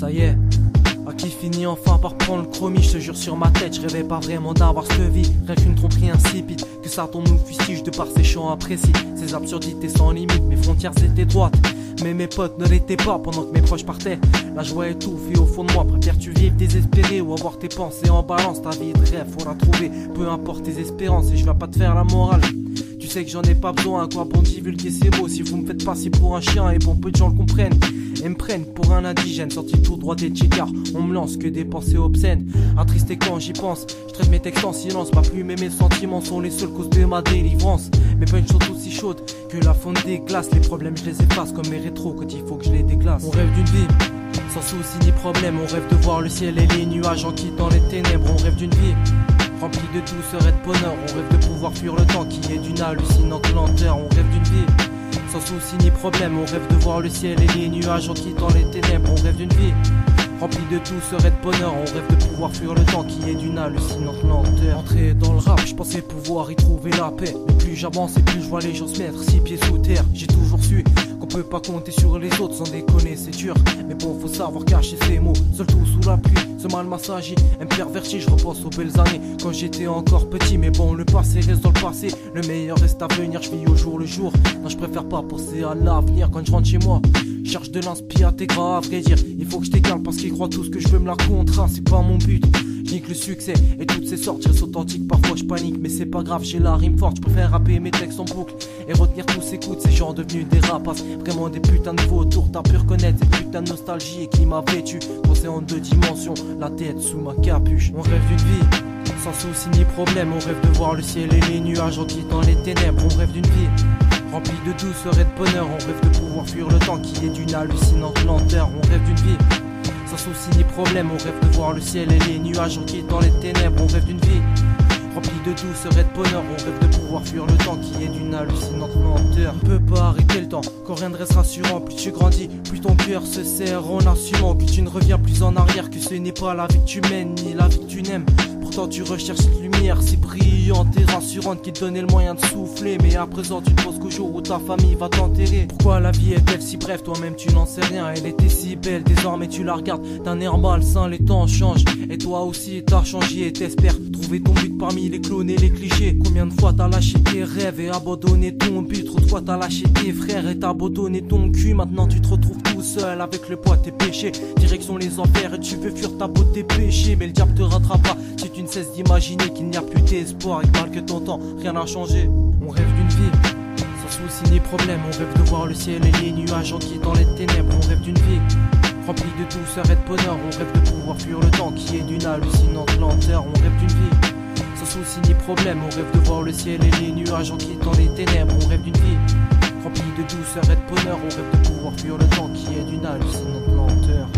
Ça y est, à qui finit enfin par prendre le chromie. Je te jure sur ma tête, je rêvais pas vraiment d'avoir cette vie. Rien qu'une tromperie insipide, que ça tombe nous fustige de par ses chants imprécis. Ces absurdités sans limite, mes frontières étaient droites, mais mes potes ne l'étaient pas pendant que mes proches partaient. La joie étouffée au fond de moi, préfères-tu vivre désespéré ou avoir tes pensées en balance? Ta vie de rêve, faut la trouver, peu importe tes espérances, et je vais pas te faire la morale. Tu sais que j'en ai pas besoin, à quoi bon divulguer ces mots? Si vous me faites passer pour un chien, et bon peu de gens le comprennent et me prennent pour un indigène sorti tout droit des tchécars. On me lance que des pensées obscènes, attristé quand j'y pense. Je traite mes textes en silence, ma plume et mes sentiments sont les seules causes de ma délivrance. Mes punchs sont aussi chaudes que la fonte des glaces. Les problèmes je les efface comme mes rétros quand il faut que je les déglace. On rêve d'une vie sans souci ni problème, on rêve de voir le ciel et les nuages en quittant les ténèbres. On rêve d'une vie remplie de douceur et de bonheur, on rêve de pouvoir fuir le temps qui est d'une hallucinante lenteur. On rêve d'une vie sans souci ni problème, on rêve de voir le ciel et les nuages en quittant les ténèbres. On rêve d'une vie remplie de douceur et de bonheur, on rêve de pouvoir fuir le temps qui est d'une hallucinante lenteur. Entrer dans le rap, je pensais pouvoir y trouver la paix, mais plus j'avance et plus je vois les gens se mettre 6 pieds sous terre. J'ai toujours su qu'on peut pas compter sur les autres, sans déconner c'est dur, mais bon faut savoir cacher ses mots. Seul tout sous la pluie, ce mal m'assagit, un perverti, je repense aux belles années quand j'étais encore petit. Mais bon le passé reste dans le passé, le meilleur reste à venir, je vis au jour le jour. Non je préfère pas penser à l'avenir quand je rentre chez moi. Cherche de l'inspire, t'es grave, à vrai dire. Il faut que je t'égale parce qu'ils croient tous que je veux me la contrat. C'est pas mon but, je nique le succès et toutes ces sortes. Je reste authentique, parfois je panique, mais c'est pas grave, j'ai la rime forte. Je préfère rapper mes textes en boucle et retenir tous ces coups de ces gens devenus des rapaces. Vraiment des putains de vautours, t'as pu reconnaître ces putains de nostalgie et qui m'a vêtu. Pensé en 2 dimensions, la tête sous ma capuche. On rêve d'une vie sans souci ni problème, on rêve de voir le ciel et les nuages en quittant les ténèbres. On rêve d'une vie rempli de douceur et de bonheur, on rêve de pouvoir fuir le temps qui est d'une hallucinante lenteur. On rêve d'une vie sans souci ni problème, on rêve de voir le ciel et les nuages en quittant les ténèbres. On rêve d'une vie rempli de douceur et de bonheur, on rêve de pouvoir fuir le temps qui est d'une hallucinante lenteur. On peut pas arrêter le temps, quand rien ne reste rassurant. Plus tu grandis, plus ton cœur se serre en assumant que tu ne reviens plus en arrière, que ce n'est pas la vie que tu mènes ni la vie que tu n'aimes. Pourtant tu recherches cette lumière si brillante et rassurante qui te donnait le moyen de souffler. Mais à présent tu ne penses qu'au jour où ta famille va t'enterrer. Pourquoi la vie est-elle si brève? Toi-même tu n'en sais rien. Elle était si belle, désormais tu la regardes d'un air malsain. Les temps changent et toi aussi t'as changé et t'espères trouver ton but parmi les clones et les clichés. Combien de fois t'as lâché tes rêves et abandonné ton but? Trop de fois t'as lâché tes frères et t'as abandonné ton cul. Maintenant tu te retrouves tout seul avec le poids de tes péchés. Direction les enfers et tu veux fuir ta beauté péché. Mais le diable te rattrapera si tu ne cesses d'imaginer qu'il n'y a plus d'espoir et que malgré ton temps rien n'a changé. On rêve d'une vie sans souci ni problème, on rêve de voir le ciel et les nuages en quittant les ténèbres. On rêve d'une vie remplie de douceur et de bonheur, on rêve de pouvoir fuir le temps qui est d'une hallucinante lenteur. On rêve d'une vie sans souci ni problème, on rêve de voir le ciel et les nuages en quittant les ténèbres. On rêve d'une vie remplie de douceur et de bonheur, on rêve de pouvoir fuir le temps qui est d'une hallucinante lenteur.